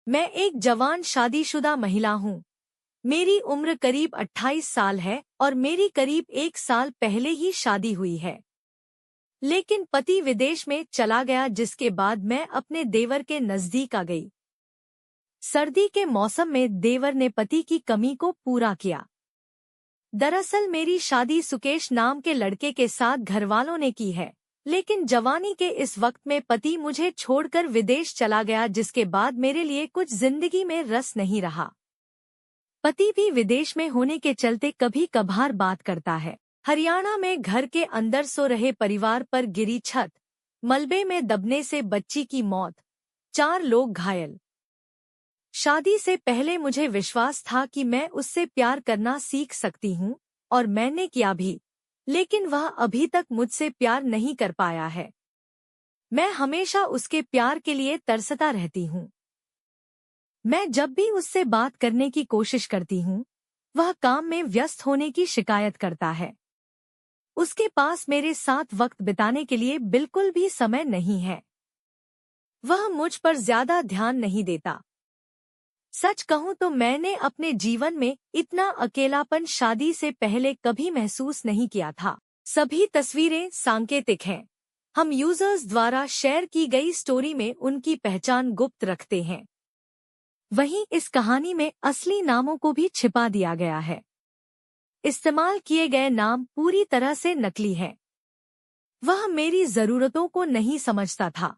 मैं एक जवान शादीशुदा महिला हूँ। मेरी उम्र करीब 28 साल है और मेरी करीब 1 साल पहले ही शादी हुई है। लेकिन पति विदेश में चला गया, जिसके बाद मैं अपने देवर के नजदीक आ गई। सर्दी के मौसम में देवर ने पति की कमी को पूरा किया। दरअसल मेरी शादी सुकेश नाम के लड़के के साथ घरवालों ने की है, लेकिन जवानी के इस वक्त में पति मुझे छोड़कर विदेश चला गया, जिसके बाद मेरे लिए कुछ जिंदगी में रस नहीं रहा। पति भी विदेश में होने के चलते कभी कभार बात करता है। हरियाणा में घर के अंदर सो रहे परिवार पर गिरी छत, मलबे में दबने से बच्ची की मौत, 4 लोग घायल। शादी से पहले मुझे विश्वास था कि मैं उससे प्यार करना सीख सकती हूँ, और मैंने किया भी, लेकिन वह अभी तक मुझसे प्यार नहीं कर पाया है। मैं हमेशा उसके प्यार के लिए तरसता रहती हूँ। मैं जब भी उससे बात करने की कोशिश करती हूँ, वह काम में व्यस्त होने की शिकायत करता है। उसके पास मेरे साथ वक्त बिताने के लिए बिल्कुल भी समय नहीं है। वह मुझ पर ज्यादा ध्यान नहीं देता। सच कहूँ तो मैंने अपने जीवन में इतना अकेलापन शादी से पहले कभी महसूस नहीं किया था। सभी तस्वीरें सांकेतिक हैं। हम यूजर्स द्वारा शेयर की गई स्टोरी में उनकी पहचान गुप्त रखते हैं। वहीं इस कहानी में असली नामों को भी छिपा दिया गया है। इस्तेमाल किए गए नाम पूरी तरह से नकली हैं। वह मेरी जरूरतों को नहीं समझता था।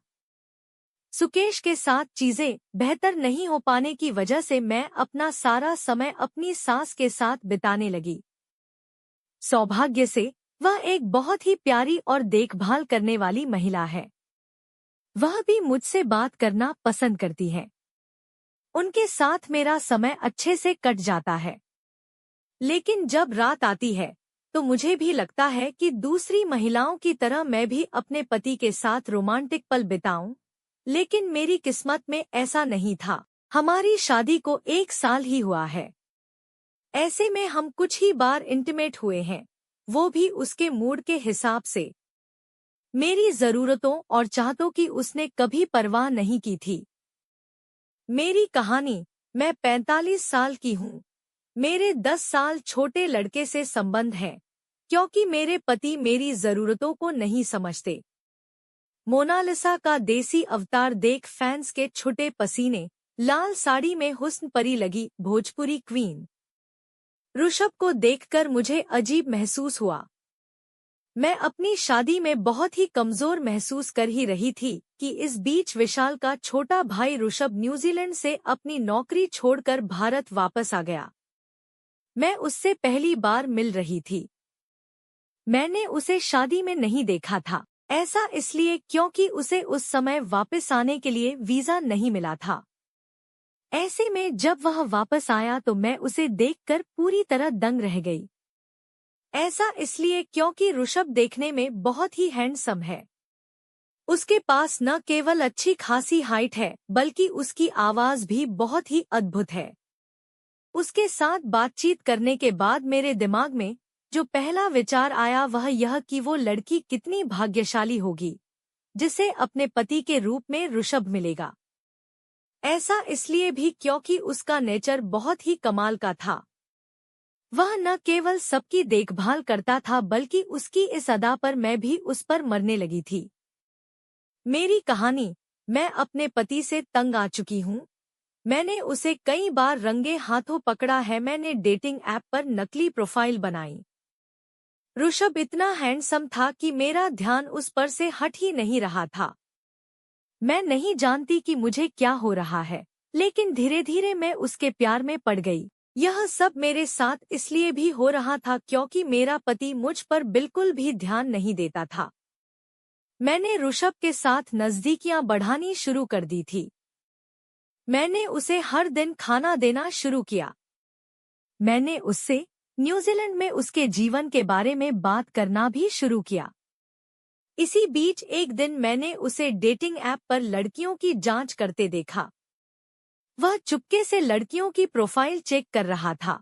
सुकेश के साथ चीजें बेहतर नहीं हो पाने की वजह से मैं अपना सारा समय अपनी सास के साथ बिताने लगी। सौभाग्य से वह एक बहुत ही प्यारी और देखभाल करने वाली महिला है। वह भी मुझसे बात करना पसंद करती है। उनके साथ मेरा समय अच्छे से कट जाता है। लेकिन जब रात आती है तो मुझे भी लगता है कि दूसरी महिलाओं की तरह मैं भी अपने पति के साथ रोमांटिक पल बिताऊं, लेकिन मेरी किस्मत में ऐसा नहीं था। हमारी शादी को 1 साल ही हुआ है। ऐसे में हम कुछ ही बार इंटीमेट हुए हैं, वो भी उसके मूड के हिसाब से। मेरी जरूरतों और चाहतों की उसने कभी परवाह नहीं की थी। मेरी कहानी। मैं 45 साल की हूँ। मेरे 10 साल छोटे लड़के से संबंध है, क्योंकि मेरे पति मेरी जरूरतों को नहीं समझते। मोनालिसा का देसी अवतार देख फैंस के छुटे पसीने, लाल साड़ी में हुस्न परी लगी भोजपुरी क्वीन। ऋषभ को देखकर मुझे अजीब महसूस हुआ। मैं अपनी शादी में बहुत ही कमजोर महसूस कर ही रही थी कि इस बीच विशाल का छोटा भाई ऋषभ न्यूजीलैंड से अपनी नौकरी छोड़कर भारत वापस आ गया। मैं उससे पहली बार मिल रही थी। मैंने उसे शादी में नहीं देखा था। ऐसा इसलिए क्योंकि उसे उस समय वापस आने के लिए वीजा नहीं मिला था। ऐसे में जब वह वापस आया तो मैं उसे देखकर पूरी तरह दंग रह गई। ऐसा इसलिए क्योंकि ऋषभ देखने में बहुत ही हैंडसम है। उसके पास न केवल अच्छी खासी हाइट है, बल्कि उसकी आवाज भी बहुत ही अद्भुत है। उसके साथ बातचीत करने के बाद मेरे दिमाग में जो पहला विचार आया वह यह कि वो लड़की कितनी भाग्यशाली होगी जिसे अपने पति के रूप में ऋषभ मिलेगा। ऐसा इसलिए भी क्योंकि उसका नेचर बहुत ही कमाल का था। वह न केवल सबकी देखभाल करता था, बल्कि उसकी इस अदा पर मैं भी उस पर मरने लगी थी। मेरी कहानी। मैं अपने पति से तंग आ चुकी हूँ। मैंने उसे कई बार रंगे हाथों पकड़ा है। मैंने डेटिंग ऐप पर नकली प्रोफाइल बनाई। ऋषभ इतना हैंडसम था कि मेरा ध्यान उस पर से हट ही नहीं रहा था। मैं नहीं जानती कि मुझे क्या हो रहा है, लेकिन धीरे धीरे मैं उसके प्यार में पड़ गई। यह सब मेरे साथ इसलिए भी हो रहा था क्योंकि मेरा पति मुझ पर बिल्कुल भी ध्यान नहीं देता था। मैंने ऋषभ के साथ नजदीकियां बढ़ानी शुरू कर दी थी। मैंने उसे हर दिन खाना देना शुरू किया। मैंने उससे न्यूजीलैंड में उसके जीवन के बारे में बात करना भी शुरू किया। इसी बीच एक दिन मैंने उसे डेटिंग ऐप पर लड़कियों की जांच करते देखा। वह चुपके से लड़कियों की प्रोफाइल चेक कर रहा था।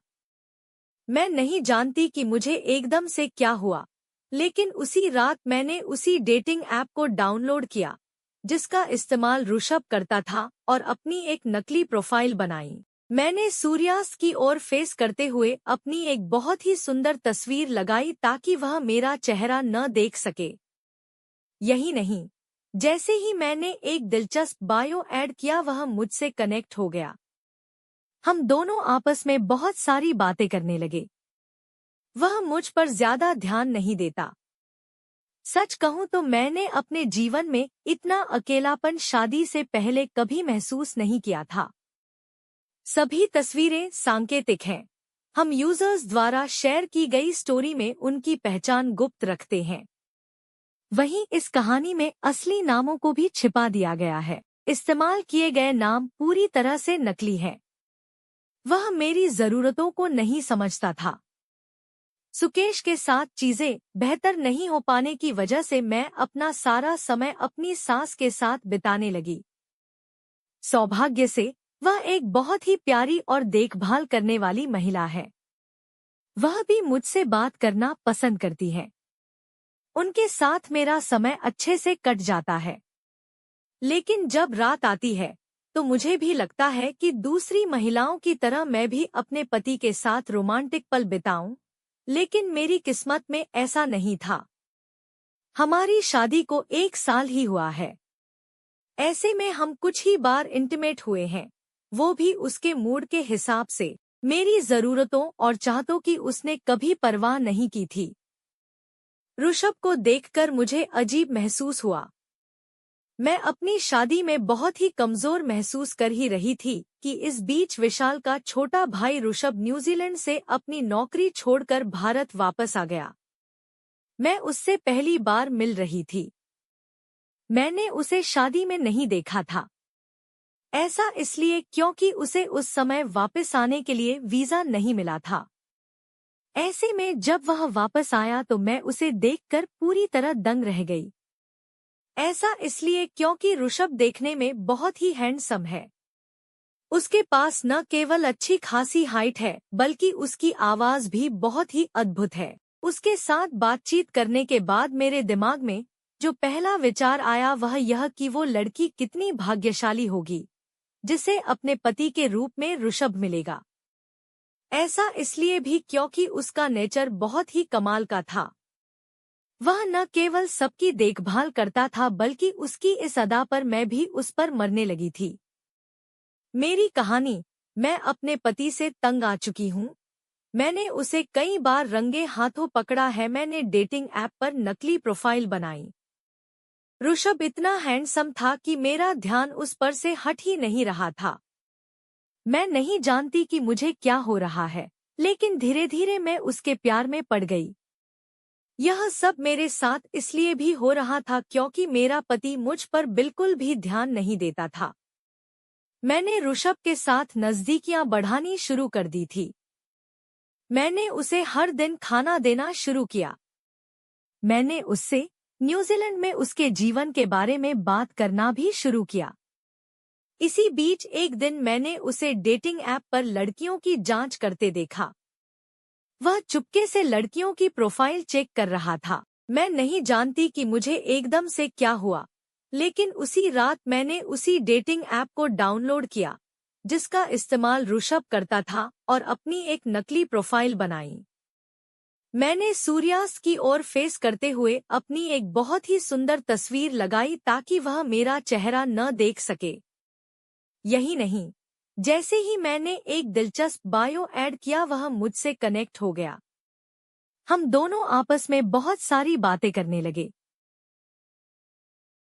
मैं नहीं जानती कि मुझे एकदम से क्या हुआ, लेकिन उसी रात मैंने उसी डेटिंग ऐप को डाउनलोड किया जिसका इस्तेमाल ऋषभ करता था, और अपनी एक नकली प्रोफाइल बनाई। मैंने सूर्यास्त की ओर फेस करते हुए अपनी एक बहुत ही सुंदर तस्वीर लगाई ताकि वह मेरा चेहरा न देख सके। यही नहीं, जैसे ही मैंने एक दिलचस्प बायो ऐड किया, वह मुझसे कनेक्ट हो गया। हम दोनों आपस में बहुत सारी बातें करने लगे। वह मुझ पर ज्यादा ध्यान नहीं देता। सच कहूं तो मैंने अपने जीवन में इतना अकेलापन शादी से पहले कभी महसूस नहीं किया था। सभी तस्वीरें सांकेतिक हैं। हम यूजर्स द्वारा शेयर की गई स्टोरी में उनकी पहचान गुप्त रखते हैं। वहीं इस कहानी में असली नामों को भी छिपा दिया गया है। इस्तेमाल किए गए नाम पूरी तरह से नकली हैं। वह मेरी जरूरतों को नहीं समझता था। सुकेश के साथ चीजें बेहतर नहीं हो पाने की वजह से मैं अपना सारा समय अपनी सास के साथ बिताने लगी। सौभाग्य से वह एक बहुत ही प्यारी और देखभाल करने वाली महिला है। वह भी मुझसे बात करना पसंद करती है। उनके साथ मेरा समय अच्छे से कट जाता है। लेकिन जब रात आती है तो मुझे भी लगता है कि दूसरी महिलाओं की तरह मैं भी अपने पति के साथ रोमांटिक पल बिताऊं, लेकिन मेरी किस्मत में ऐसा नहीं था। हमारी शादी को 1 साल ही हुआ है। ऐसे में हम कुछ ही बार इंटीमेट हुए हैं, वो भी उसके मूड के हिसाब से। मेरी जरूरतों और चाहतों की उसने कभी परवाह नहीं की थी। ऋषभ को देखकर मुझे अजीब महसूस हुआ। मैं अपनी शादी में बहुत ही कमजोर महसूस कर ही रही थी कि इस बीच विशाल का छोटा भाई ऋषभ न्यूजीलैंड से अपनी नौकरी छोड़कर भारत वापस आ गया। मैं उससे पहली बार मिल रही थी। मैंने उसे शादी में नहीं देखा था। ऐसा इसलिए क्योंकि उसे उस समय वापस आने के लिए वीजा नहीं मिला था। ऐसे में जब वह वापस आया तो मैं उसे देखकर पूरी तरह दंग रह गई। ऐसा इसलिए क्योंकि ऋषभ देखने में बहुत ही हैंडसम है। उसके पास न केवल अच्छी खासी हाइट है, बल्कि उसकी आवाज भी बहुत ही अद्भुत है। उसके साथ बातचीत करने के बाद मेरे दिमाग में जो पहला विचार आया वह यह कि वो लड़की कितनी भाग्यशाली होगी जिसे अपने पति के रूप में ऋषभ मिलेगा। ऐसा इसलिए भी क्योंकि उसका नेचर बहुत ही कमाल का था। वह न केवल सबकी देखभाल करता था, बल्कि उसकी इस अदा पर मैं भी उस पर मरने लगी थी। मेरी कहानी, मैं अपने पति से तंग आ चुकी हूँ। मैंने उसे कई बार रंगे हाथों पकड़ा है। मैंने डेटिंग ऐप पर नकली प्रोफाइल बनाई। ऋषभ इतना हैंडसम था कि मेरा ध्यान उस पर से हट ही नहीं रहा था। मैं नहीं जानती कि मुझे क्या हो रहा है, लेकिन धीरे धीरे मैं उसके प्यार में पड़ गई। यह सब मेरे साथ इसलिए भी हो रहा था क्योंकि मेरा पति मुझ पर बिल्कुल भी ध्यान नहीं देता था। मैंने ऋषभ के साथ नजदीकियां बढ़ानी शुरू कर दी थी। मैंने उसे हर दिन खाना देना शुरू किया। मैंने उससे न्यूजीलैंड में उसके जीवन के बारे में बात करना भी शुरू किया। इसी बीच एक दिन मैंने उसे डेटिंग ऐप पर लड़कियों की जांच करते देखा। वह चुपके से लड़कियों की प्रोफाइल चेक कर रहा था। मैं नहीं जानती कि मुझे एकदम से क्या हुआ, लेकिन उसी रात मैंने उसी डेटिंग ऐप को डाउनलोड किया जिसका इस्तेमाल ऋषभ करता था, और अपनी एक नकली प्रोफाइल बनाई। मैंने सूर्यास्त की ओर फेस करते हुए अपनी एक बहुत ही सुंदर तस्वीर लगाई ताकि वह मेरा चेहरा न देख सके। यही नहीं, जैसे ही मैंने एक दिलचस्प बायो ऐड किया, वह मुझसे कनेक्ट हो गया। हम दोनों आपस में बहुत सारी बातें करने लगे।